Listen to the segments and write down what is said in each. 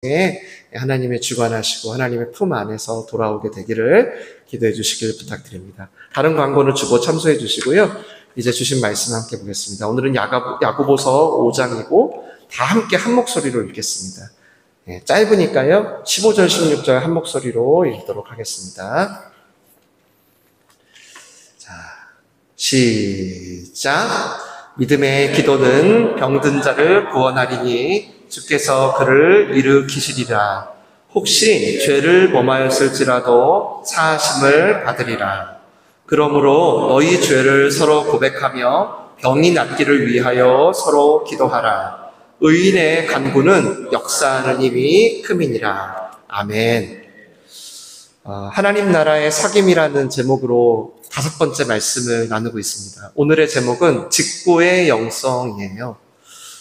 에 하나님의 주관하시고 하나님의 품 안에서 돌아오게 되기를 기도해 주시길 부탁드립니다. 다른 광고는 주보 참조해 주시고요. 이제 주신 말씀 함께 보겠습니다. 오늘은 야고보서 5장이고 다 함께 한 목소리로 읽겠습니다. 짧으니까요. 15절, 16절 한 목소리로 읽도록 하겠습니다. 자, 시작. 믿음의 기도는 병든 자를 구원하리니 주께서 그를 일으키시리라. 혹시 죄를 범하였을지라도 사하심을 받으리라. 그러므로 너희 죄를 서로 고백하며 병이 낫기를 위하여 서로 기도하라. 의인의 간구는 역사하는 힘이 큼이니라. 아멘. 하나님 나라의 사귐이라는 제목으로 5번째 말씀을 나누고 있습니다. 오늘의 제목은 직고의 영성이에요.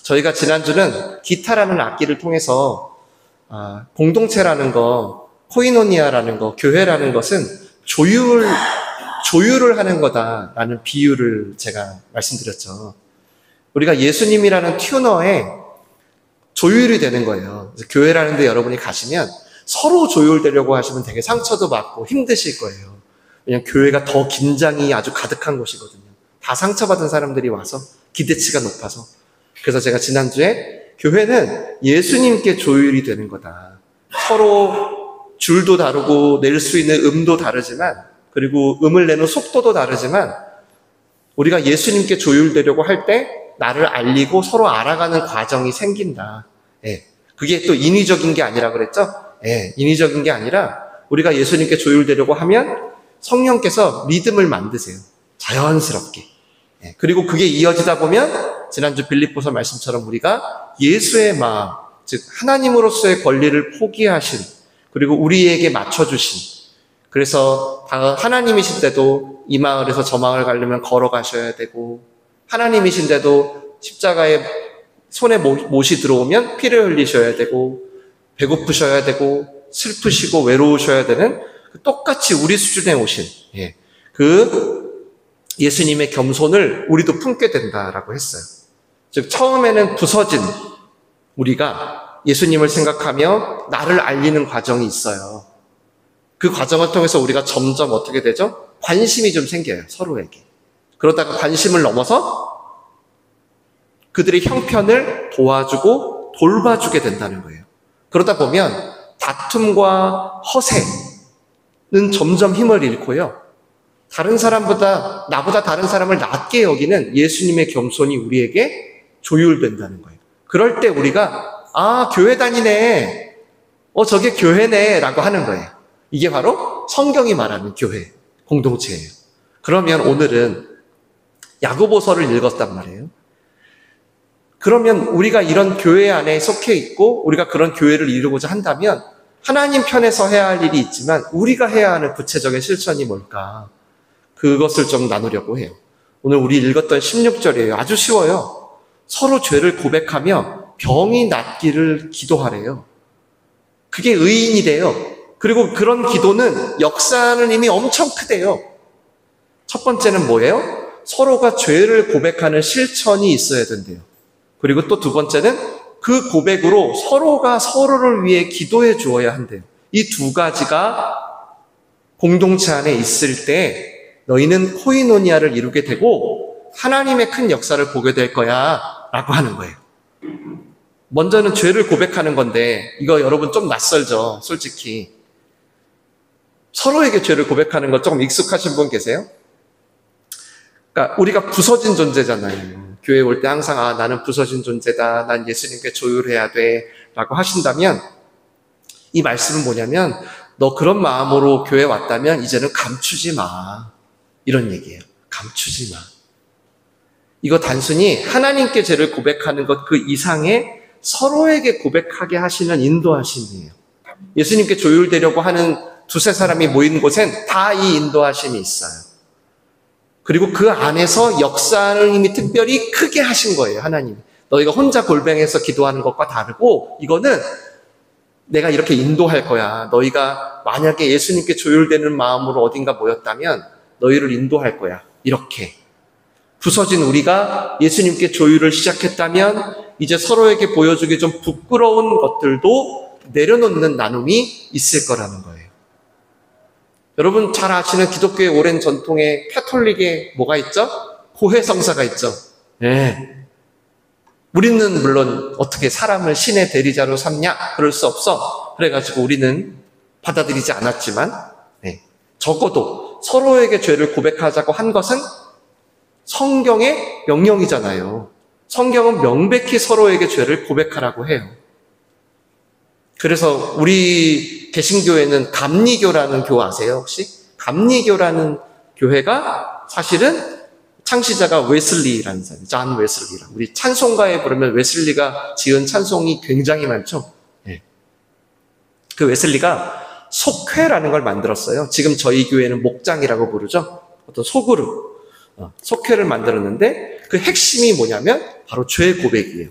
저희가 지난주는 기타라는 악기를 통해서 공동체라는 거, 코이노니아라는 거, 교회라는 것은 조율을 하는 거다라는 비유를 제가 말씀드렸죠. 우리가 예수님이라는 튜너에 조율이 되는 거예요. 그래서 교회라는 데 여러분이 가시면 서로 조율되려고 하시면 되게 상처도 받고 힘드실 거예요. 왜냐하면 교회가 더 긴장이 아주 가득한 곳이거든요. 다 상처받은 사람들이 와서 기대치가 높아서. 그래서 제가 지난주에 교회는 예수님께 조율이 되는 거다. 서로 줄도 다르고 낼 수 있는 음도 다르지만, 그리고 음을 내는 속도도 다르지만, 우리가 예수님께 조율되려고 할 때 나를 알리고 서로 알아가는 과정이 생긴다. 그게 또 인위적인 게 아니라 그랬죠? 인위적인 게 아니라 우리가 예수님께 조율되려고 하면 성령께서 리듬을 만드세요. 자연스럽게. 그리고 그게 이어지다 보면 지난주 빌립보서 말씀처럼 우리가 예수의 마음, 즉 하나님으로서의 권리를 포기하신, 그리고 우리에게 맞춰주신, 그래서 하나님이신데도 이 마을에서 저 마을 가려면 걸어가셔야 되고, 하나님이신데도 십자가에 손에 못이 들어오면 피를 흘리셔야 되고, 배고프셔야 되고, 슬프시고 외로우셔야 되는 똑같이 우리 수준에 오신 그 예수님의 겸손을 우리도 품게 된다라고 했어요. 즉 처음에는 부서진 우리가 예수님을 생각하며 나를 알리는 과정이 있어요. 그 과정을 통해서 우리가 점점 어떻게 되죠? 관심이 좀 생겨요, 서로에게. 그러다가 관심을 넘어서 그들의 형편을 도와주고 돌봐주게 된다는 거예요. 그러다 보면 다툼과 허세는 점점 힘을 잃고요. 나보다 다른 사람을 낮게 여기는 예수님의 겸손이 우리에게 조율된다는 거예요. 그럴 때 우리가 교회 다니네, 저게 교회네 라고 하는 거예요. 이게 바로 성경이 말하는 교회, 공동체예요. 그러면 오늘은 야고보서를 읽었단 말이에요. 그러면 우리가 이런 교회 안에 속해 있고 우리가 그런 교회를 이루고자 한다면 하나님 편에서 해야 할 일이 있지만 우리가 해야 하는 구체적인 실천이 뭘까? 그것을 좀 나누려고 해요. 오늘 우리 읽었던 16절이에요. 아주 쉬워요. 서로 죄를 고백하며 병이 낫기를 기도하래요. 그게 의인이래요. 그리고 그런 기도는 역사하는 힘이 엄청 크대요. 첫 번째는 뭐예요? 서로가 죄를 고백하는 실천이 있어야 된대요. 그리고 또 두 번째는 그 고백으로 서로가 서로를 위해 기도해 주어야 한대요. 이 두 가지가 공동체 안에 있을 때 너희는 코이노니아를 이루게 되고 하나님의 큰 역사를 보게 될 거야 라고 하는 거예요. 먼저는 죄를 고백하는 건데 이거 여러분 좀 낯설죠, 솔직히. 서로에게 죄를 고백하는 거 조금 익숙하신 분 계세요? 그러니까 우리가 부서진 존재잖아요. 교회 올 때 항상 나는 부서진 존재다, 난 예수님께 조율해야 돼 라고 하신다면 이 말씀은 뭐냐면 너 그런 마음으로 교회 왔다면 이제는 감추지 마, 이런 얘기예요. 감추지 마. 이거 단순히 하나님께 죄를 고백하는 것 그 이상의 서로에게 고백하게 하시는 인도하심이에요. 예수님께 조율되려고 하는 두세 사람이 모인 곳엔 다 이 인도하심이 있어요. 그리고 그 안에서 역사하는 힘이 특별히 크게 하신 거예요, 하나님. 너희가 혼자 골뱅해서 기도하는 것과 다르고 이거는 내가 이렇게 인도할 거야. 너희가 만약에 예수님께 조율되는 마음으로 어딘가 모였다면 너희를 인도할 거야. 이렇게. 부서진 우리가 예수님께 조율을 시작했다면 이제 서로에게 보여주기 좀 부끄러운 것들도 내려놓는 나눔이 있을 거라는 거예요. 여러분 잘 아시는 기독교의 오랜 전통에 카톨릭에 뭐가 있죠? 고해성사가 있죠. 네. 우리는 물론 어떻게 사람을 신의 대리자로 삼냐? 그럴 수 없어. 그래가지고 우리는 받아들이지 않았지만 적어도 서로에게 죄를 고백하자고 한 것은 성경의 명령이잖아요. 성경은 명백히 서로에게 죄를 고백하라고 해요. 그래서 우리 개신교회는 감리교라는 교 아세요 혹시? 감리교라는 교회가 사실은 창시자가 웨슬리라는 사람, 존 웨슬리라. 우리 찬송가에 부르면 웨슬리가 지은 찬송이 굉장히 많죠. 그 웨슬리가 속회라는 걸 만들었어요. 지금 저희 교회는 목장이라고 부르죠. 어떤 소그룹, 속회를 만들었는데 그 핵심이 뭐냐면 바로 죄 고백이에요.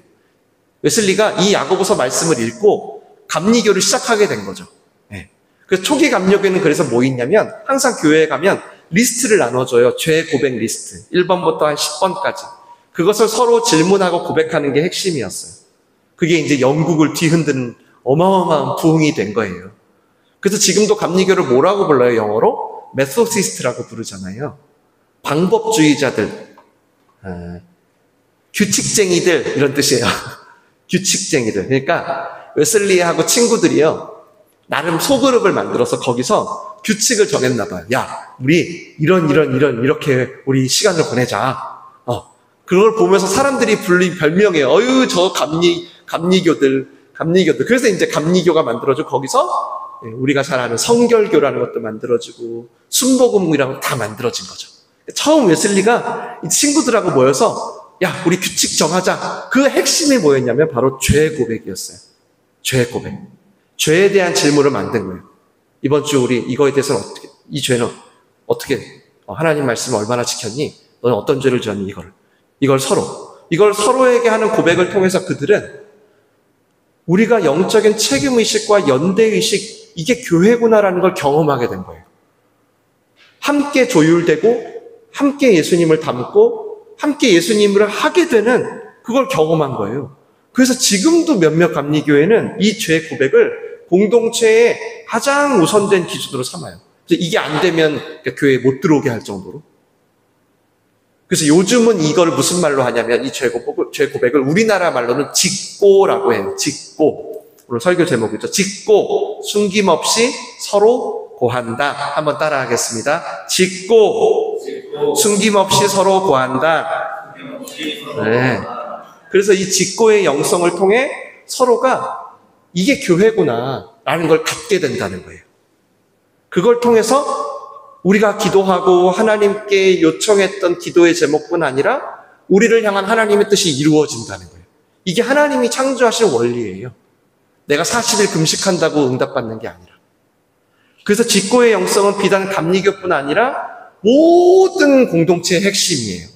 웨슬리가 이 야고보서 말씀을 읽고 감리교를 시작하게 된 거죠. 그래서 초기 감리교는 그래서 뭐 있냐면 항상 교회에 가면 리스트를 나눠줘요. 죄 고백 리스트. 1번부터 한 10번까지. 그것을 서로 질문하고 고백하는 게 핵심이었어요. 그게 이제 영국을 뒤흔드는 어마어마한 부흥이 된 거예요. 그래서 지금도 감리교를 뭐라고 불러요, 영어로? 메소시스트라고 부르잖아요. 방법주의자들, 규칙쟁이들, 이런 뜻이에요. 규칙쟁이들. 그러니까 웨슬리하고 친구들이요, 나름 소그룹을 만들어서 거기서 규칙을 정했나 봐요. 야, 우리 이렇게 우리 시간을 보내자. 그걸 보면서 사람들이 불린 별명이에요. 어유, 저 감리교들. 그래서 이제 감리교가 만들어지고 거기서 우리가 잘 아는 성결교라는 것도 만들어지고 순복음이라고 다 만들어진 거죠. 처음 웨슬리가 이 친구들하고 모여서 야, 우리 규칙 정하자. 그 핵심이 뭐였냐면 바로 죄 고백이었어요. 죄 고백. 죄에 대한 질문을 만든 거예요. 이번 주 우리 이거에 대해서는 어떻게, 이 죄는 어떻게, 하나님 말씀을 얼마나 지켰니? 너는 어떤 죄를 지었니? 이걸 서로에게 하는 고백을 통해서 그들은 우리가 영적인 책임의식과 연대의식, 이게 교회구나라는 걸 경험하게 된 거예요. 함께 조율되고, 함께 예수님을 닮고, 함께 예수님을 하게 되는 그걸 경험한 거예요. 그래서 지금도 몇몇 감리교회는 이 죄 고백을 공동체의 가장 우선된 기준으로 삼아요. 이게 안 되면 교회에 못 들어오게 할 정도로. 그래서 요즘은 이걸 무슨 말로 하냐면 이 죄 고백을 우리나라 말로는 직고라고 해요. 직고. 오늘 설교 제목이죠. 직고, 숨김없이 서로 고한다. 한번 따라 하겠습니다. 직고, 숨김없이 서로 고한다. 네. 그래서 이 직고의 영성을 통해 서로가 이게 교회구나 라는 걸 갖게 된다는 거예요. 그걸 통해서 우리가 기도하고 하나님께 요청했던 기도의 제목뿐 아니라 우리를 향한 하나님의 뜻이 이루어진다는 거예요. 이게 하나님이 창조하신 원리예요. 내가 40일 금식한다고 응답받는 게 아니라. 그래서 직고의 영성은 비단 감리교뿐 아니라 모든 공동체의 핵심이에요.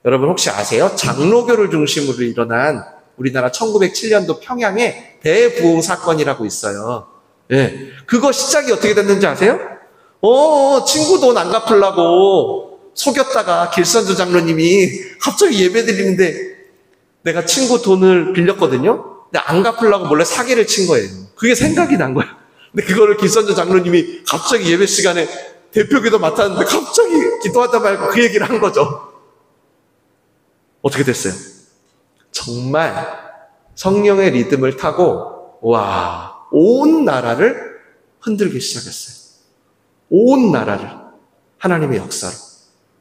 여러분 혹시 아세요? 장로교를 중심으로 일어난 우리나라 1907년도 평양에 대부흥 사건이라고 있어요. 예. 그거 시작이 어떻게 됐는지 아세요? 친구 돈 안 갚으려고 속였다가 길선주 장로님이 갑자기 예배 드리는데 내가 친구 돈을 빌렸거든요? 근데 안 갚으려고 몰래 사기를 친 거예요. 그게 생각이 난 거예요. 근데 그거를 길선주 장로님이 갑자기 예배 시간에 대표기도 맡았는데 갑자기 기도하다 말고 그 얘기를 한 거죠. 어떻게 됐어요? 정말 성령의 리듬을 타고 온 나라를 흔들기 시작했어요. 온 나라를 하나님의 역사로.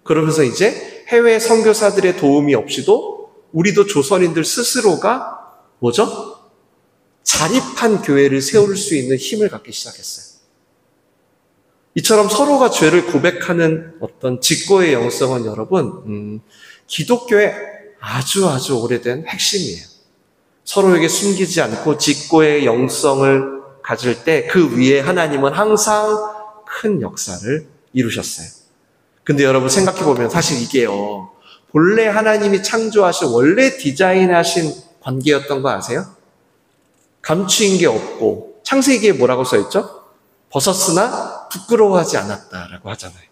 그러면서 이제 해외 선교사들의 도움이 없이도 우리도 조선인들 스스로가 뭐죠? 자립한 교회를 세울 수 있는 힘을 갖기 시작했어요. 이처럼 서로가 죄를 고백하는 어떤 직고의 영성은 여러분 기독교의 아주 오래된 핵심이에요. 서로에게 숨기지 않고 직고의 영성을 가질 때 그 위에 하나님은 항상 큰 역사를 이루셨어요. 근데 여러분 생각해보면 사실 이게요, 본래 하나님이 창조하신 원래 디자인하신 관계였던 거 아세요? 감추인 게 없고 창세기에 뭐라고 써있죠? 벗었으나 부끄러워하지 않았다라고 하잖아요.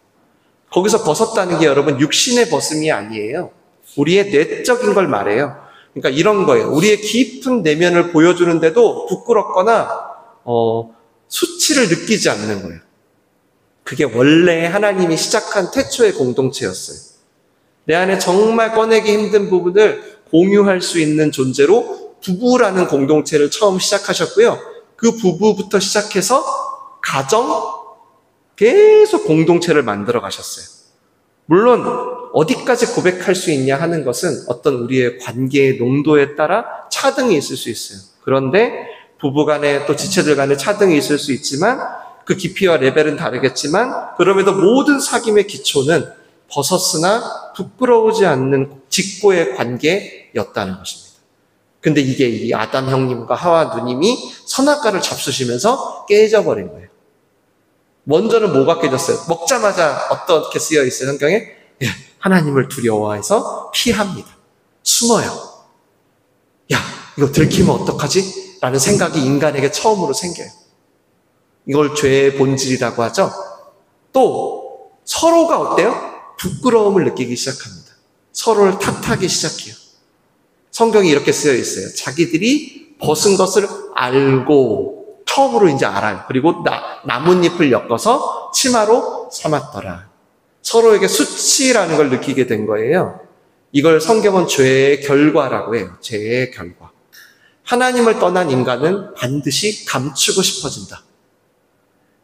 거기서 벗었다는 게 여러분 육신의 벗음이 아니에요. 우리의 내적인 걸 말해요. 그러니까 이런 거예요. 우리의 깊은 내면을 보여주는데도 부끄럽거나 수치를 느끼지 않는 거예요. 그게 원래 하나님이 시작한 태초의 공동체였어요. 내 안에 정말 꺼내기 힘든 부분을 공유할 수 있는 존재로 부부라는 공동체를 처음 시작하셨고요. 그 부부부터 시작해서 가정, 계속 공동체를 만들어 가셨어요. 물론 어디까지 고백할 수 있냐 하는 것은 어떤 우리의 관계의 농도에 따라 차등이 있을 수 있어요. 그런데 부부간에 또 지체들 간에 차등이 있을 수 있지만 그 깊이와 레벨은 다르겠지만 그럼에도 모든 사귐의 기초는 벗었으나 부끄러우지 않는 직고의 관계였다는 것입니다. 근데 이게 이 아담 형님과 하와 누님이 선악과를 잡수시면서 깨져버린 거예요. 먼저는 뭐가 깨졌어요? 먹자마자 어떻게 쓰여 있어요, 성경에? 예, 하나님을 두려워해서 피합니다. 숨어요. 야, 이거 들키면 어떡하지? 라는 생각이 인간에게 처음으로 생겨요. 이걸 죄의 본질이라고 하죠. 또 서로가 어때요? 부끄러움을 느끼기 시작합니다. 서로를 탓하기 시작해요. 성경이 이렇게 쓰여 있어요. 자기들이 벗은 것을 알고 처음으로 이제 알아요. 그리고 나뭇잎을 엮어서 치마로 삼았더라. 서로에게 수치라는 걸 느끼게 된 거예요. 이걸 성경은 죄의 결과라고 해요. 죄의 결과. 하나님을 떠난 인간은 반드시 감추고 싶어진다.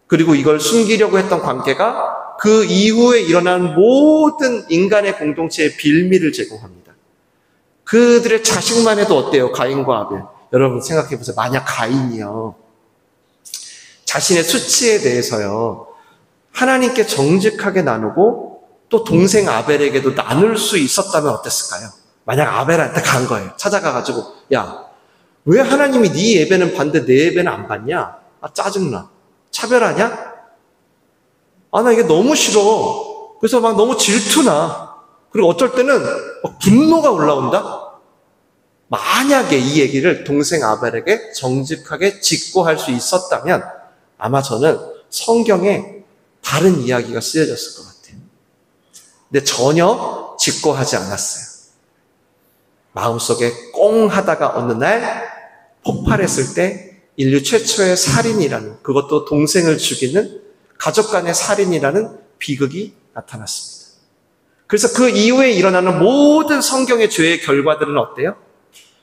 그리고 이걸 숨기려고 했던 관계가 그 이후에 일어난 모든 인간의 공동체의 빌미를 제공합니다. 그들의 자식만 해도 어때요? 가인과 아벨. 여러분 생각해 보세요. 만약 가인이요. 자신의 수치에 대해서요. 하나님께 정직하게 나누고 또 동생 아벨에게도 나눌 수 있었다면 어땠을까요? 만약 아벨한테 간 거예요. 찾아가가지고 야, 왜 하나님이 네 예배는 받는데 내 예배는 안 받냐? 아, 짜증나. 차별하냐? 아, 나 이게 너무 싫어. 그래서 막 너무 질투나. 그리고 어쩔 때는 분노가 올라온다? 만약에 이 얘기를 동생 아벨에게 정직하게 직고할 수 있었다면 아마 저는 성경에 다른 이야기가 쓰여졌을 것 같아요. 근데 전혀 직고하지 않았어요. 마음속에 꽁 하다가 어느 날 폭발했을 때 인류 최초의 살인이라는, 그것도 동생을 죽이는 가족 간의 살인이라는 비극이 나타났습니다. 그래서 그 이후에 일어나는 모든 성경의 죄의 결과들은 어때요?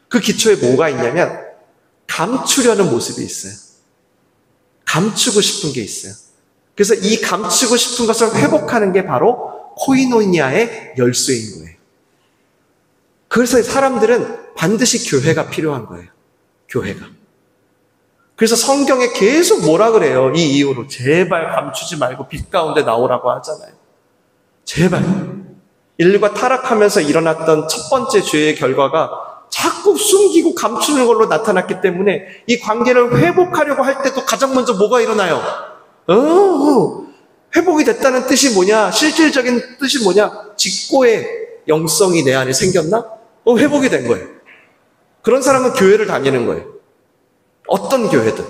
그 기초에 뭐가 있냐면 감추려는 모습이 있어요. 감추고 싶은 게 있어요. 그래서 이 감추고 싶은 것을 회복하는 게 바로 코이노니아의 열쇠인 거예요. 그래서 사람들은 반드시 교회가 필요한 거예요. 교회가. 그래서 성경에 계속 뭐라 그래요? 이 이유로 제발 감추지 말고 빛 가운데 나오라고 하잖아요. 제발. 인류가 타락하면서 일어났던 첫 번째 죄의 결과가 자꾸 숨기고 감추는 걸로 나타났기 때문에 이 관계를 회복하려고 할 때도 가장 먼저 뭐가 일어나요? 회복이 됐다는 뜻이 뭐냐? 실질적인 뜻이 뭐냐? 직고의 영성이 내 안에 생겼나? 회복이 된 거예요. 그런 사람은 교회를 다니는 거예요. 어떤 교회든.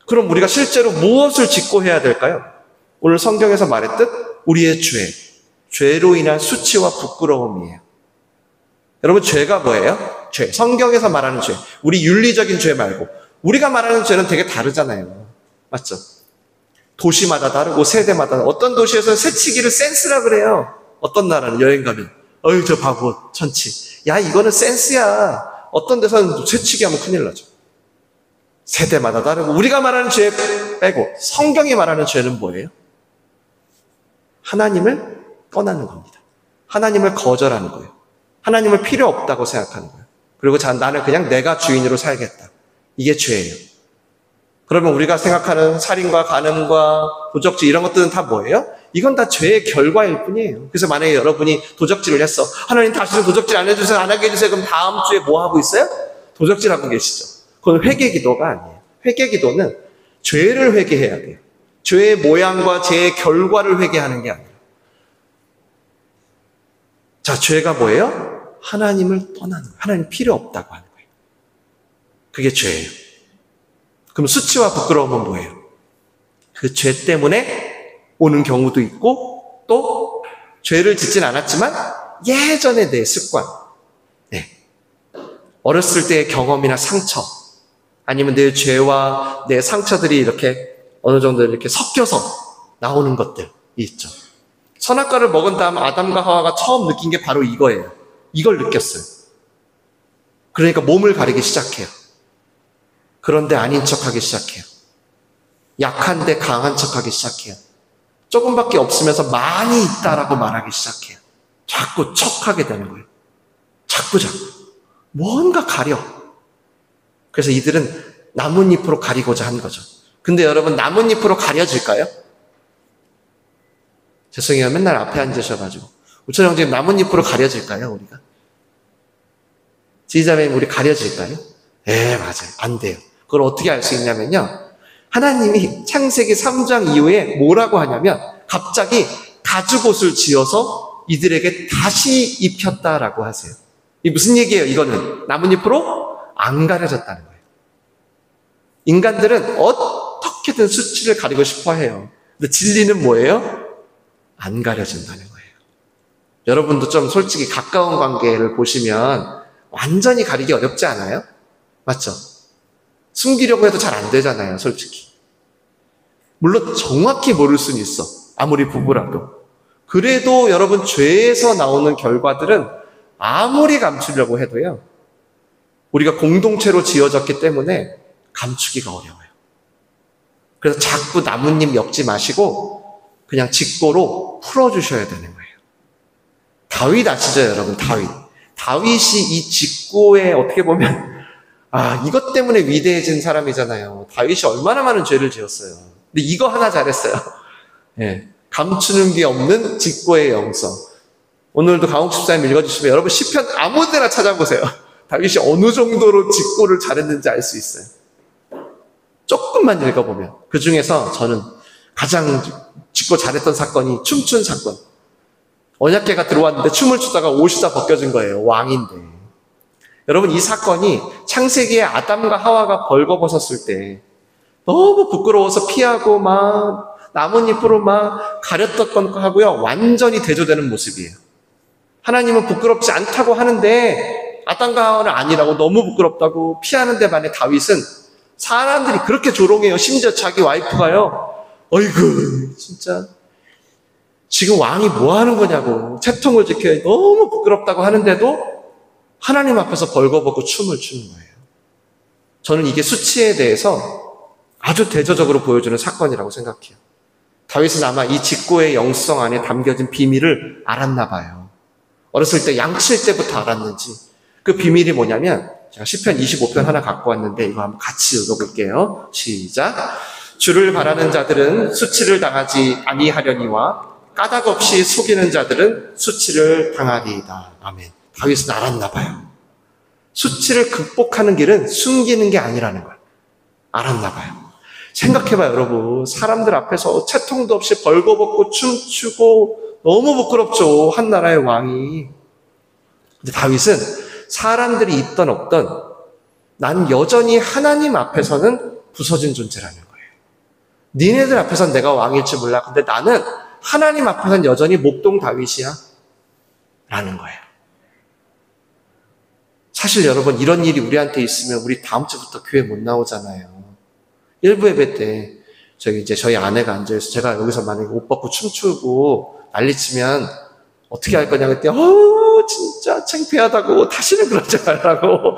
그럼 우리가 실제로 무엇을 직고해야 될까요? 오늘 성경에서 말했듯 우리의 죄로 인한 수치와 부끄러움이에요. 여러분, 죄가 뭐예요? 죄. 성경에서 말하는 죄. 우리 윤리적인 죄 말고 우리가 말하는 죄는 되게 다르잖아요. 맞죠? 도시마다 다르고 세대마다 다르고, 어떤 도시에서는 새치기를 센스라 그래요. 어떤 나라는 여행 가면 어휴 저 바보 천치. 야 이거는 센스야. 어떤 데서는 새치기 하면 큰일 나죠. 세대마다 다르고 우리가 말하는 죄 빼고 성경이 말하는 죄는 뭐예요? 하나님을 떠나는 겁니다. 하나님을 거절하는 거예요. 하나님을 필요 없다고 생각하는 거예요. 그리고 나는 그냥 내가 주인으로 살겠다. 이게 죄예요. 그러면 우리가 생각하는 살인과 간음과 도적질 이런 것들은 다 뭐예요? 이건 다 죄의 결과일 뿐이에요. 그래서 만약에 여러분이 도적질을 했어. 하나님 다시는 도적질 안 해주세요. 안 하게 해주세요. 그럼 다음 주에 뭐 하고 있어요? 도적질하고 계시죠. 그건 회개기도가 아니에요. 회개기도는 죄를 회개해야 돼요. 죄의 모양과 죄의 결과를 회개하는 게 아니에요. 자, 죄가 뭐예요? 하나님을 떠나는 거예요. 하나님 필요 없다고 하는 거예요. 그게 죄예요. 그럼 수치와 부끄러움은 뭐예요? 그 죄 때문에 오는 경우도 있고 또 죄를 짓진 않았지만 예전의 내 습관, 어렸을 때의 경험이나 상처, 아니면 내 죄와 내 상처들이 이렇게 어느 정도 이렇게 섞여서 나오는 것들이 있죠. 선악과를 먹은 다음 아담과 하와가 처음 느낀 게 바로 이거예요. 이걸 느꼈어요. 그러니까 몸을 가리기 시작해요. 그런데 아닌 척하기 시작해요. 약한데 강한 척하기 시작해요. 조금밖에 없으면서 많이 있다라고 말하기 시작해요. 자꾸 척하게 되는 거예요. 자꾸 뭔가 가려. 그래서 이들은 나뭇잎으로 가리고자 한 거죠. 근데 여러분, 나뭇잎으로 가려질까요? 죄송해요. 맨날 앞에 앉으셔가지고. 우철 형제님, 나뭇잎으로 가려질까요, 우리가? 지휘자매님, 우리 가려질까요? 네, 맞아요. 안 돼요. 그걸 어떻게 알 수 있냐면요. 하나님이 창세기 3장 이후에 뭐라고 하냐면 갑자기 가죽옷을 지어서 이들에게 다시 입혔다라고 하세요. 이 무슨 얘기예요? 이거는 나뭇잎으로 안 가려졌다는 거예요. 인간들은 어떻게든 수치를 가리고 싶어 해요. 근데 진리는 뭐예요? 안 가려진다는 거예요. 여러분도 좀 솔직히 가까운 관계를 보시면 완전히 가리기 어렵지 않아요? 맞죠? 숨기려고 해도 잘 안 되잖아요, 솔직히. 물론 정확히 모를 수는 있어. 아무리 부부라도. 그래도 여러분, 죄에서 나오는 결과들은 아무리 감추려고 해도요, 우리가 공동체로 지어졌기 때문에 감추기가 어려워요. 그래서 자꾸 나뭇잎 엮지 마시고 그냥 직고로 풀어주셔야 되는 거예요. 다윗 아시죠, 여러분? 다윗이 이 직고에 어떻게 보면 이것 때문에 위대해진 사람이잖아요. 다윗이 얼마나 많은 죄를 지었어요. 근데 이거 하나 잘했어요. 예, 감추는 게 없는 직고의 영성. 오늘도 강욱 집사님 읽어주시면 여러분 시편 아무 데나 찾아보세요. 다윗이 어느 정도로 직고를 잘했는지 알 수 있어요. 조금만 읽어보면. 그 중에서 저는 가장 직고 잘했던 사건이 춤춘 사건. 언약궤가 들어왔는데 춤을 추다가 옷이 다 벗겨진 거예요. 왕인데. 여러분, 이 사건이 창세기에 아담과 하와가 벌거벗었을 때 너무 부끄러워서 피하고 막 나뭇잎으로 막 가렸던 거 하고요. 완전히 대조되는 모습이에요. 하나님은 부끄럽지 않다고 하는데 아담과 하와는 아니라고, 너무 부끄럽다고 피하는데 반해 다윗은 사람들이 그렇게 조롱해요. 심지어 자기 와이프가요. 어이구, 진짜 지금 왕이 뭐 하는 거냐고, 채통을 지켜야 너무 부끄럽다고 하는데도 하나님 앞에서 벌거벗고 춤을 추는 거예요. 저는 이게 수치에 대해서 아주 대조적으로 보여주는 사건이라고 생각해요. 다윗은 아마 이 직고의 영성 안에 담겨진 비밀을 알았나 봐요. 어렸을 때 양칠 때부터 알았는지. 그 비밀이 뭐냐면, 제가 시편 25편 하나 갖고 왔는데 이거 한번 같이 읽어볼게요. 시작. 주를 바라는 자들은 수치를 당하지 아니하려니와 까닭 없이 속이는 자들은 수치를 당하리이다. 아멘. 다윗은 알았나 봐요. 수치를 극복하는 길은 숨기는 게 아니라는 걸 알았나 봐요. 생각해봐요, 여러분. 사람들 앞에서 채통도 없이 벌거벗고 춤추고 너무 부끄럽죠, 한 나라의 왕이. 근데 다윗은 사람들이 있던 없던 난 여전히 하나님 앞에서는 부서진 존재라는 거예요. 니네들 앞에서는 내가 왕일지 몰라. 근데 나는 하나님 앞에서는 여전히 목동 다윗이야 라는 거예요. 사실 여러분, 이런 일이 우리한테 있으면 우리 다음 주부터 교회 못 나오잖아요. 일부 예배 때 저희 아내가 앉아있어서 제가 여기서 만약에 옷 벗고 춤추고 난리치면 어떻게 할 거냐 그랬더니 진짜 창피하다고, 다시는 그러지 말라고,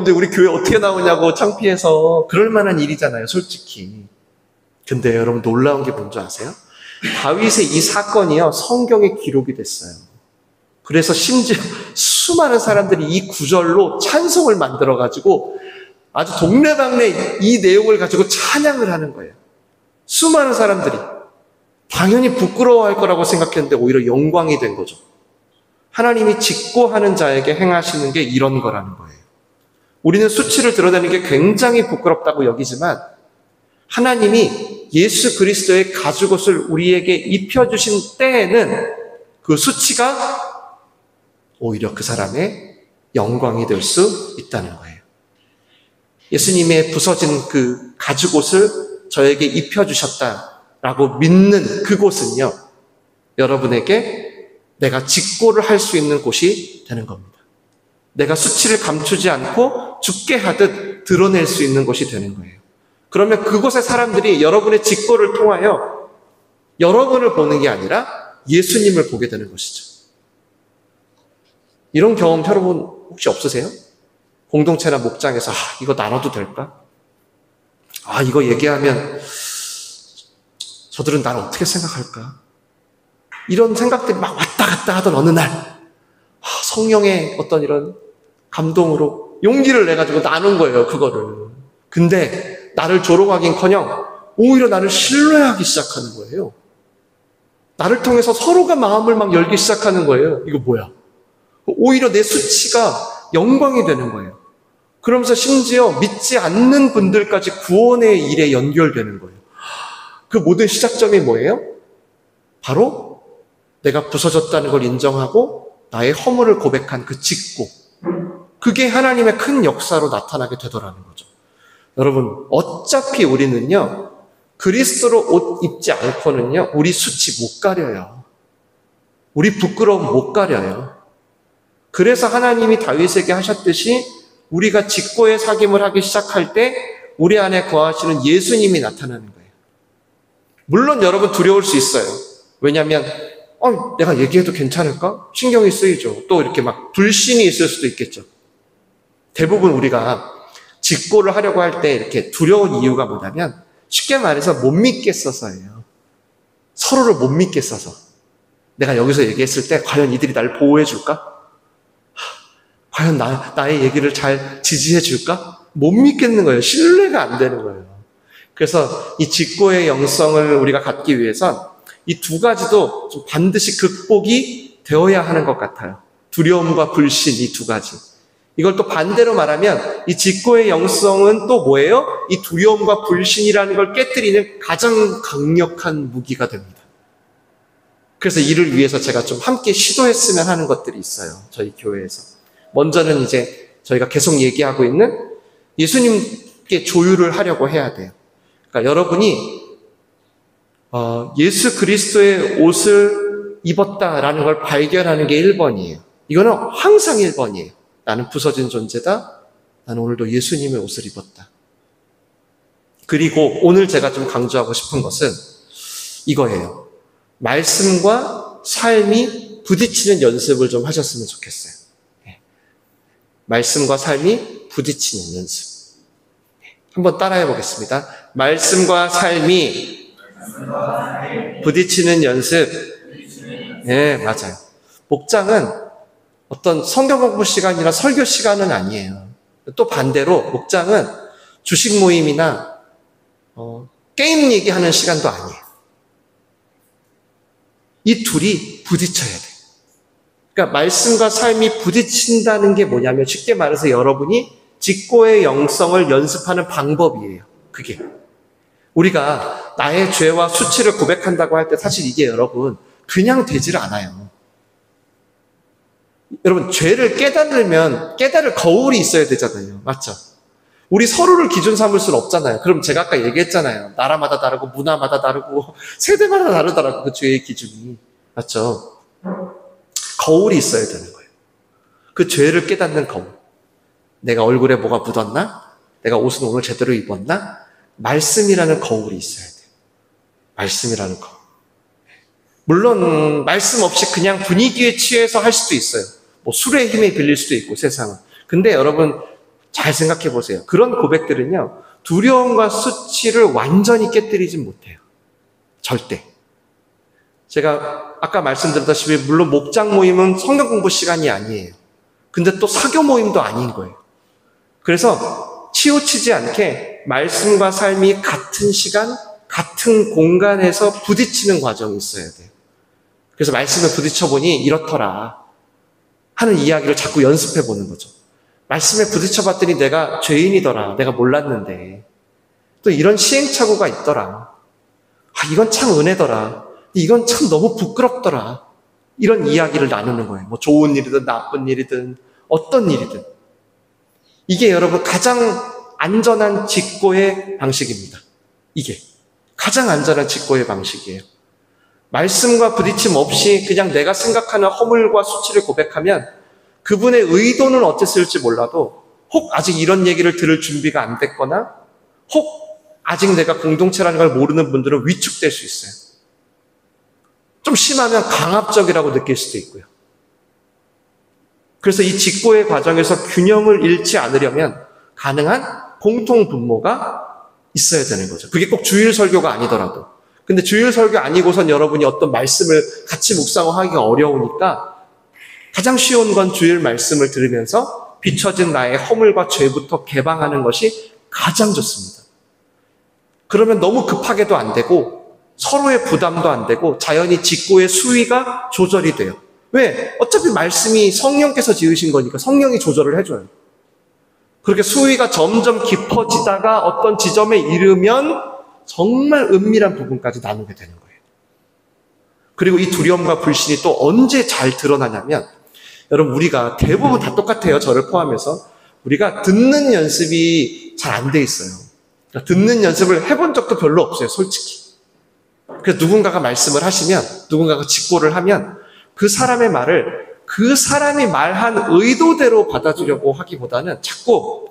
이제 우리 교회 어떻게 나오냐고 창피해서. 그럴 만한 일이잖아요, 솔직히. 근데 여러분, 놀라운 게 뭔지 아세요? 다윗의 이 사건이요, 성경에 기록이 됐어요. 그래서 심지어 수많은 사람들이 이 구절로 찬송을 만들어가지고 아주 동네방네 이 내용을 가지고 찬양을 하는 거예요. 수많은 사람들이. 당연히 부끄러워할 거라고 생각했는데 오히려 영광이 된 거죠. 하나님이 직고하는 자에게 행하시는 게 이런 거라는 거예요. 우리는 수치를 드러내는 게 굉장히 부끄럽다고 여기지만 하나님이 예수 그리스도의 가죽옷을 우리에게 입혀주신 때에는 그 수치가 오히려 그 사람의 영광이 될 수 있다는 거예요. 예수님의 부서진 그 가죽옷을 저에게 입혀주셨다라고 믿는 그곳은요, 여러분에게 내가 직고를 할 수 있는 곳이 되는 겁니다. 내가 수치를 감추지 않고 죽게 하듯 드러낼 수 있는 곳이 되는 거예요. 그러면 그곳의 사람들이 여러분의 직고를 통하여 여러분을 보는 게 아니라 예수님을 보게 되는 것이죠. 이런 경험 여러분 혹시 없으세요? 공동체나 목장에서 이거 나눠도 될까? 이거 얘기하면 저들은 나를 어떻게 생각할까? 이런 생각들이 막 왔다 갔다 하던 어느 날 성령의 어떤 이런 감동으로 용기를 내가지고 나눈 거예요, 그거를. 근데 나를 조롱하긴커녕 오히려 나를 신뢰하기 시작하는 거예요. 나를 통해서 서로가 마음을 막 열기 시작하는 거예요. 이거 뭐야? 오히려 내 수치가 영광이 되는 거예요. 그러면서 심지어 믿지 않는 분들까지 구원의 일에 연결되는 거예요. 그 모든 시작점이 뭐예요? 바로 내가 부서졌다는 걸 인정하고 나의 허물을 고백한 그 직고, 그게 하나님의 큰 역사로 나타나게 되더라는 거죠. 여러분, 어차피 우리는요, 그리스도로 옷 입지 않고는요, 우리 수치 못 가려요. 우리 부끄러움 못 가려요. 그래서 하나님이 다윗에게 하셨듯이 우리가 직고의 사귐을 하기 시작할 때 우리 안에 거하시는 예수님이 나타나는 거예요. 물론 여러분 두려울 수 있어요. 왜냐하면 내가 얘기해도 괜찮을까? 신경이 쓰이죠. 또 이렇게 막 불신이 있을 수도 있겠죠. 대부분 우리가 직고를 하려고 할 때 이렇게 두려운 이유가 뭐냐면 쉽게 말해서 못 믿겠어서예요. 서로를 못 믿겠어서. 내가 여기서 얘기했을 때 과연 이들이 나를 보호해 줄까? 과연 나의 얘기를 잘 지지해 줄까? 못 믿겠는 거예요. 신뢰가 안 되는 거예요. 그래서 이 직고의 영성을 우리가 갖기 위해선 이 두 가지도 좀 반드시 극복이 되어야 하는 것 같아요. 두려움과 불신, 이 두 가지. 이걸 또 반대로 말하면 이 직고의 영성은 또 뭐예요? 이 두려움과 불신이라는 걸 깨뜨리는 가장 강력한 무기가 됩니다. 그래서 이를 위해서 제가 좀 함께 시도했으면 하는 것들이 있어요. 저희 교회에서. 먼저는 이제 저희가 계속 얘기하고 있는 예수님께 조율을 하려고 해야 돼요. 그러니까 여러분이 예수 그리스도의 옷을 입었다라는 걸 발견하는 게 1번이에요. 이거는 항상 1번이에요. 나는 부서진 존재다. 나는 오늘도 예수님의 옷을 입었다. 그리고 오늘 제가 좀 강조하고 싶은 것은 이거예요. 말씀과 삶이 부딪히는 연습을 좀 하셨으면 좋겠어요. 말씀과 삶이 부딪히는 연습. 한번 따라해 보겠습니다. 말씀과 삶이 부딪히는 연습. 네, 맞아요. 목장은 어떤 성경 공부 시간이나 설교 시간은 아니에요. 또 반대로 목장은 주식 모임이나 게임 얘기하는 시간도 아니에요. 이 둘이 부딪혀야 돼요. 그러니까 말씀과 삶이 부딪힌다는 게 뭐냐면 쉽게 말해서 여러분이 직고의 영성을 연습하는 방법이에요. 그게. 우리가 나의 죄와 수치를 고백한다고 할 때 사실 이게 여러분 그냥 되질 않아요. 여러분 죄를 깨달으면 깨달을 거울이 있어야 되잖아요. 맞죠? 우리 서로를 기준 삼을 수는 없잖아요. 그럼 제가 아까 얘기했잖아요. 나라마다 다르고 문화마다 다르고 세대마다 다르더라고 그 죄의 기준이. 맞죠? 거울이 있어야 되는 거예요. 그 죄를 깨닫는 거울. 내가 얼굴에 뭐가 묻었나? 내가 옷은 오늘 제대로 입었나? 말씀이라는 거울이 있어야 돼요. 말씀이라는 거울. 물론 말씀 없이 그냥 분위기에 취해서 할 수도 있어요. 뭐 술의 힘에 빌릴 수도 있고 세상은. 근데 여러분 잘 생각해 보세요. 그런 고백들은요. 두려움과 수치를 완전히 깨뜨리진 못해요. 절대. 제가 아까 말씀드렸다시피 물론 목장 모임은 성경 공부 시간이 아니에요. 근데 또 사교 모임도 아닌 거예요. 그래서 치우치지 않게 말씀과 삶이 같은 시간, 같은 공간에서 부딪히는 과정이 있어야 돼요. 그래서 말씀에 부딪혀보니 이렇더라 하는 이야기를 자꾸 연습해보는 거죠. 말씀에 부딪혀봤더니 내가 죄인이더라. 내가 몰랐는데. 또 이런 시행착오가 있더라. 이건 참 은혜더라. 이건 참 너무 부끄럽더라. 이런 이야기를 나누는 거예요. 뭐 좋은 일이든 나쁜 일이든 어떤 일이든. 이게 여러분 가장 안전한 직고의 방식입니다. 이게 가장 안전한 직고의 방식이에요. 말씀과 부딪힘 없이 그냥 내가 생각하는 허물과 수치를 고백하면 그분의 의도는 어땠을지 몰라도 혹 아직 이런 얘기를 들을 준비가 안 됐거나 혹 아직 내가 공동체라는 걸 모르는 분들은 위축될 수 있어요. 좀 심하면 강압적이라고 느낄 수도 있고요. 그래서 이 직고의 과정에서 균형을 잃지 않으려면 가능한 공통 분모가 있어야 되는 거죠. 그게 꼭 주일 설교가 아니더라도. 근데 주일 설교 아니고선 여러분이 어떤 말씀을 같이 묵상하기가 어려우니까 가장 쉬운 건 주일 말씀을 들으면서 비춰진 나의 허물과 죄부터 개방하는 것이 가장 좋습니다. 그러면 너무 급하게도 안 되고 서로의 부담도 안 되고 자연히 직고의 수위가 조절이 돼요. 왜? 어차피 말씀이 성령께서 지으신 거니까 성령이 조절을 해줘요. 그렇게 수위가 점점 깊어지다가 어떤 지점에 이르면 정말 은밀한 부분까지 나누게 되는 거예요. 그리고 이 두려움과 불신이 또 언제 잘 드러나냐면 여러분 우리가 대부분 다 똑같아요. 저를 포함해서. 우리가 듣는 연습이 잘 안 돼 있어요. 그러니까 듣는 연습을 해본 적도 별로 없어요. 솔직히. 그래서 누군가가 말씀을 하시면 누군가가 직고를 하면 그 사람의 말을 그 사람이 말한 의도대로 받아주려고 하기보다는 자꾸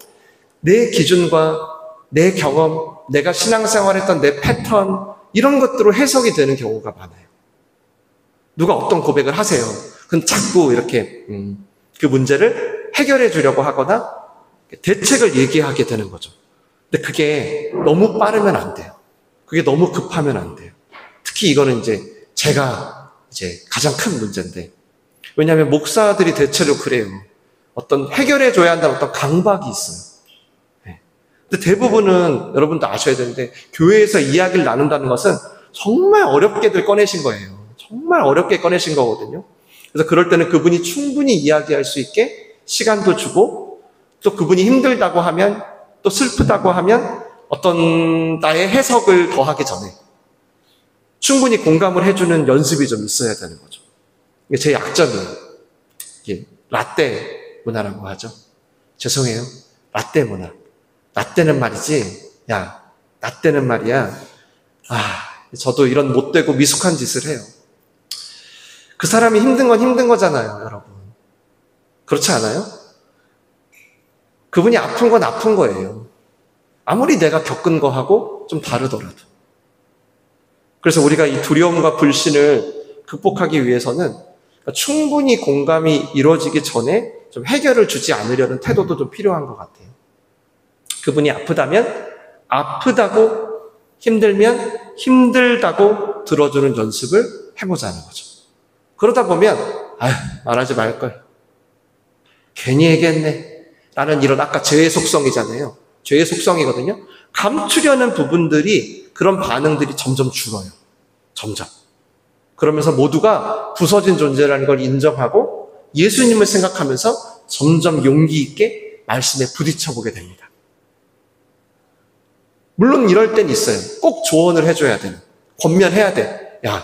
내 기준과 내 경험, 내가 신앙생활했던 내 패턴 이런 것들로 해석이 되는 경우가 많아요. 누가 어떤 고백을 하세요. 그럼 자꾸 이렇게 그 문제를 해결해 주려고 하거나 대책을 얘기하게 되는 거죠. 근데 그게 너무 빠르면 안 돼요. 그게 너무 급하면 안 돼요. 특히 이거는 제가 가장 큰 문제인데 왜냐하면 목사들이 대체로 그래요. 어떤 해결해 줘야 한다는 어떤 강박이 있어요. 근데 대부분은 여러분도 아셔야 되는데 교회에서 이야기를 나눈다는 것은 정말 어렵게들 꺼내신 거예요. 정말 어렵게 꺼내신 거거든요. 그래서 그럴 때는 그분이 충분히 이야기할 수 있게 시간도 주고 또 그분이 힘들다고 하면 또 슬프다고 하면 어떤 나의 해석을 더하기 전에 충분히 공감을 해주는 연습이 좀 있어야 되는 거죠. 이게 제 약점이에요. 이게 라떼 문화라고 하죠. 죄송해요. 라떼 문화. 라떼는 말이지. 야, 라떼는 말이야. 저도 이런 못되고 미숙한 짓을 해요. 그 사람이 힘든 건 힘든 거잖아요, 여러분. 그렇지 않아요? 그분이 아픈 건 아픈 거예요. 아무리 내가 겪은 거하고 좀 다르더라도. 그래서 우리가 이 두려움과 불신을 극복하기 위해서는 충분히 공감이 이루어지기 전에 좀 해결을 주지 않으려는 태도도 좀 필요한 것 같아요. 그분이 아프다면 아프다고, 힘들면 힘들다고 들어주는 연습을 해보자는 거죠. 그러다 보면 말하지 말걸. 괜히 얘기했네. 라는 이런 아까 죄의 속성이잖아요. 죄의 속성이거든요. 감추려는 부분들이 그런 반응들이 점점 줄어요. 점점. 그러면서 모두가 부서진 존재라는 걸 인정하고 예수님을 생각하면서 점점 용기 있게 말씀에 부딪혀보게 됩니다. 물론 이럴 땐 있어요. 꼭 조언을 해줘야 돼요. 권면해야 돼. 야,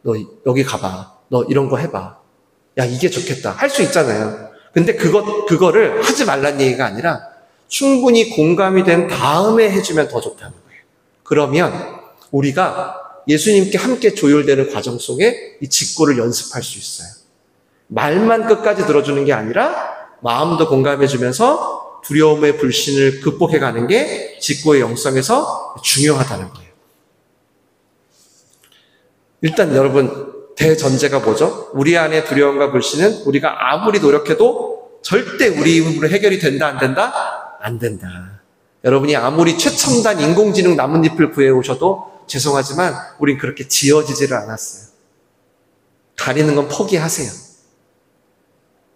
너 여기 가봐. 너 이런 거 해봐. 야, 이게 좋겠다. 할 수 있잖아요. 근데 그거를 하지 말란 얘기가 아니라 충분히 공감이 된 다음에 해주면 더 좋다는 거예요. 그러면 우리가 예수님께 함께 조율되는 과정 속에 이 직고를 연습할 수 있어요. 말만 끝까지 들어주는 게 아니라 마음도 공감해주면서 두려움의 불신을 극복해가는 게 직고의 영성에서 중요하다는 거예요. 일단 여러분 대전제가 뭐죠? 우리 안에 두려움과 불신은 우리가 아무리 노력해도 절대 우리 힘으로 해결이 된다 안 된다? 안 된다. 여러분이 아무리 최첨단 인공지능 나뭇잎을 구해오셔도 죄송하지만 우린 그렇게 지어지지를 않았어요. 가리는 건 포기하세요.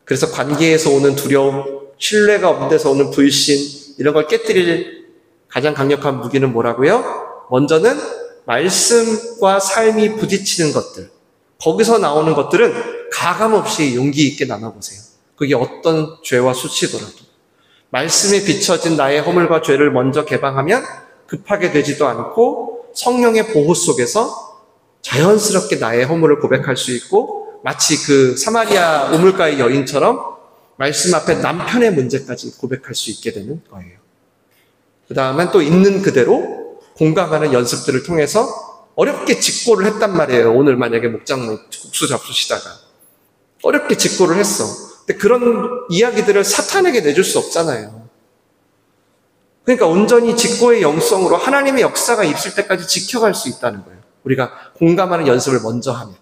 그래서 관계에서 오는 두려움, 신뢰가 없는 데서 오는 불신 이런 걸 깨뜨릴 가장 강력한 무기는 뭐라고요? 먼저는 말씀과 삶이 부딪히는 것들, 거기서 나오는 것들은 가감없이 용기 있게 나눠보세요. 그게 어떤 죄와 수치더라도 말씀에 비춰진 나의 허물과 죄를 먼저 개방하면 급하게 되지도 않고 성령의 보호 속에서 자연스럽게 나의 허물을 고백할 수 있고 마치 그 사마리아 우물가의 여인처럼 말씀 앞에 남편의 문제까지 고백할 수 있게 되는 거예요. 그 다음엔 또 있는 그대로 공감하는 연습들을 통해서 어렵게 직고를 했단 말이에요. 오늘 만약에 목장님 국수 잡수시다가 어렵게 직고를 했어. 근데 그런 이야기들을 사탄에게 내줄 수 없잖아요. 그러니까 온전히 직고의 영성으로 하나님의 역사가 있을 때까지 지켜갈 수 있다는 거예요. 우리가 공감하는 연습을 먼저 하면.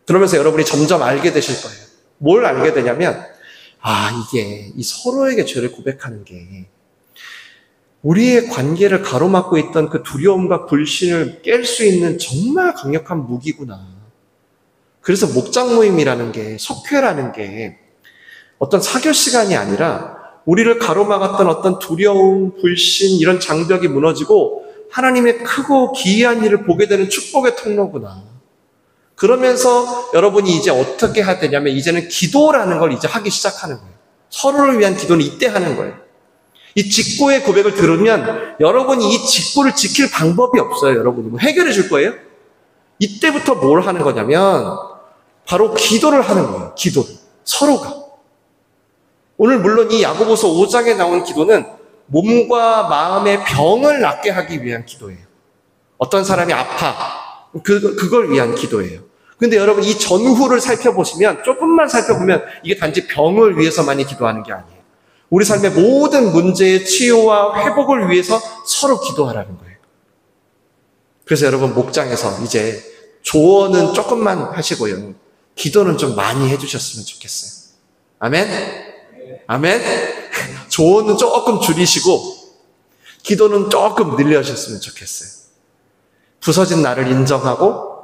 그러면서 여러분이 점점 알게 되실 거예요. 뭘 알게 되냐면, 이게 이 서로에게 죄를 고백하는 게 우리의 관계를 가로막고 있던 그 두려움과 불신을 깰 수 있는 정말 강력한 무기구나. 그래서 목장 모임이라는 게, 속회라는 게 어떤 사교 시간이 아니라 우리를 가로막았던 어떤 두려움, 불신, 이런 장벽이 무너지고 하나님의 크고 기이한 일을 보게 되는 축복의 통로구나. 그러면서 여러분이 이제 어떻게 해야 되냐면, 이제는 기도라는 걸 이제 하기 시작하는 거예요. 서로를 위한 기도는 이때 하는 거예요. 이 직고의 고백을 들으면 여러분이 이 직고를 지킬 방법이 없어요. 여러분이 뭐 해결해 줄 거예요? 이때부터 뭘 하는 거냐면 바로 기도를 하는 거예요. 기도를. 서로가. 오늘 물론 이 야고보서 5장에 나온 기도는 몸과 마음의 병을 낫게 하기 위한 기도예요. 어떤 사람이 아파. 그걸 위한 기도예요. 근데 여러분 이 전후를 살펴보시면, 조금만 살펴보면 이게 단지 병을 위해서만이 기도하는 게 아니에요. 우리 삶의 모든 문제의 치유와 회복을 위해서 서로 기도하라는 거예요. 그래서 여러분 목장에서 이제 조언은 조금만 하시고요. 기도는 좀 많이 해주셨으면 좋겠어요. 아멘? 아멘? 조언은 조금 줄이시고 기도는 조금 늘려주셨으면 좋겠어요. 부서진 나를 인정하고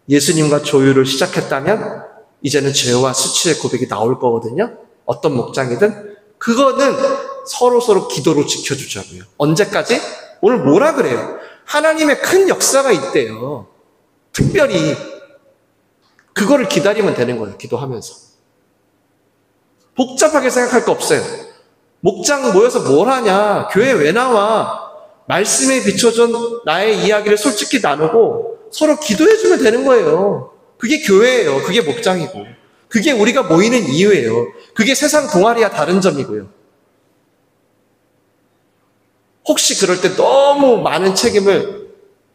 예수님과 조율을 시작했다면 이제는 죄와 수치의 고백이 나올 거거든요. 어떤 목장이든 그거는 서로 기도로 지켜주자고요. 언제까지? 오늘 뭐라 그래요? 하나님의 큰 역사가 있대요. 특별히 그거를 기다리면 되는 거예요. 기도하면서. 복잡하게 생각할 거 없어요. 목장 모여서 뭘 하냐? 교회 왜 나와? 말씀에 비춰준 나의 이야기를 솔직히 나누고 서로 기도해주면 되는 거예요. 그게 교회예요. 그게 목장이고. 그게 우리가 모이는 이유예요. 그게 세상 동아리와 다른 점이고요. 혹시 그럴 때 너무 많은 책임을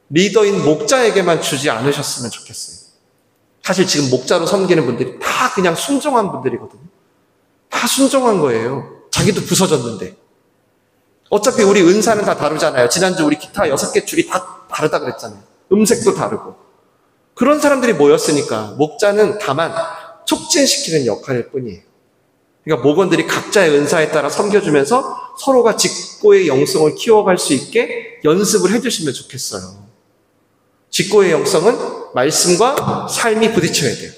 리더인 목자에게만 주지 않으셨으면 좋겠어요. 사실 지금 목자로 섬기는 분들이 다 그냥 순종한 분들이거든요. 다 순종한 거예요. 자기도 부서졌는데. 어차피 우리 은사는 다 다르잖아요. 지난주 우리 기타 6개 줄이 다 다르다 그랬잖아요. 음색도 다르고. 그런 사람들이 모였으니까 목자는 다만 촉진시키는 역할일 뿐이에요. 그러니까 목원들이 각자의 은사에 따라 섬겨주면서 서로가 직고의 영성을 키워갈 수 있게 연습을 해주시면 좋겠어요. 직고의 영성은 말씀과 삶이 부딪혀야 돼요.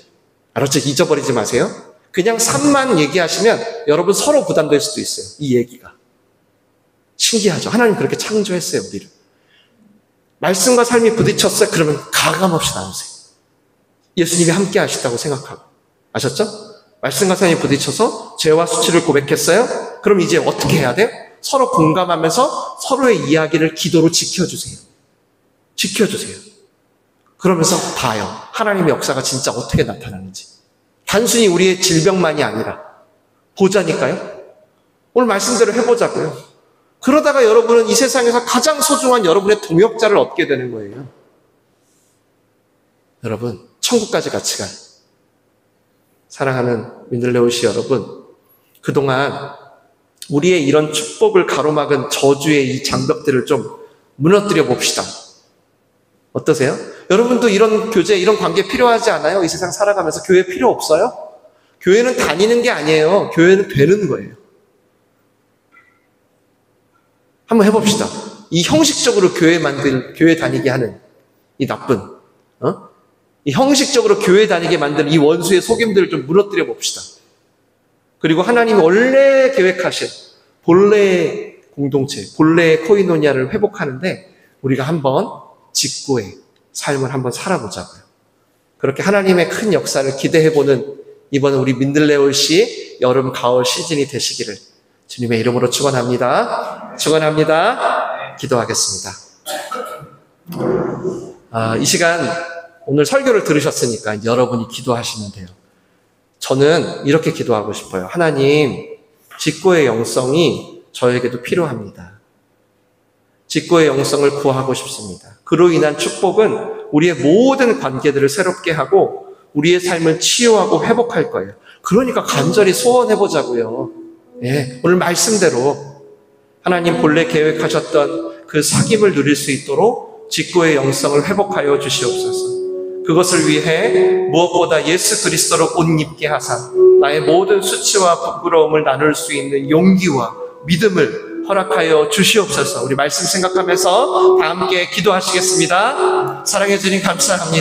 알았죠? 잊어버리지 마세요. 그냥 삶만 얘기하시면 여러분 서로 부담될 수도 있어요. 이 얘기가. 신기하죠? 하나님 그렇게 창조했어요, 우리를. 말씀과 삶이 부딪혔어요? 그러면 가감없이 나누세요. 예수님이 함께 하시다고 생각하고. 아셨죠? 말씀과 삶이 부딪혀서 죄와 수치를 고백했어요? 그럼 이제 어떻게 해야 돼요? 서로 공감하면서 서로의 이야기를 기도로 지켜주세요. 지켜주세요. 그러면서 봐요. 하나님의 역사가 진짜 어떻게 나타나는지. 단순히 우리의 질병만이 아니라 보자니까요. 오늘 말씀대로 해보자고요. 그러다가 여러분은 이 세상에서 가장 소중한 여러분의 동역자를 얻게 되는 거예요. 여러분, 천국까지 같이 가요. 사랑하는 민들레오시 여러분, 그동안 우리의 이런 축복을 가로막은 저주의 이 장벽들을 좀 무너뜨려 봅시다. 어떠세요? 여러분도 이런 교제, 이런 관계 필요하지 않아요? 이 세상 살아가면서 교회 필요 없어요? 교회는 다니는 게 아니에요. 교회는 되는 거예요. 한번 해봅시다. 이 형식적으로 교회 다니게 하는 이 나쁜, 이 형식적으로 교회 다니게 만드는 이 원수의 속임들을 좀 무너뜨려 봅시다. 그리고 하나님이 원래 계획하신 본래의 공동체, 본래의 코이노니아를 회복하는데 우리가 한번 직고의 삶을 한번 살아보자고요. 그렇게 하나님의 큰 역사를 기대해보는 이번 우리 민들레올시 여름 가을 시즌이 되시기를 주님의 이름으로 축원합니다. 축원합니다. 기도하겠습니다. 이 시간 오늘 설교를 들으셨으니까 여러분이 기도하시면 돼요. 저는 이렇게 기도하고 싶어요. 하나님, 직고의 영성이 저에게도 필요합니다. 직고의 영성을 구하고 싶습니다. 그로 인한 축복은 우리의 모든 관계들을 새롭게 하고 우리의 삶을 치유하고 회복할 거예요. 그러니까 간절히 소원해보자고요. 예, 오늘 말씀대로 하나님 본래 계획하셨던 그 사귐을 누릴 수 있도록 직구의 영성을 회복하여 주시옵소서. 그것을 위해 무엇보다 예수 그리스도로 옷 입게 하사 나의 모든 수치와 부끄러움을 나눌 수 있는 용기와 믿음을 허락하여 주시옵소서. 우리 말씀 생각하면서 다 함께 기도하시겠습니다. 사랑해 주님 감사합니다.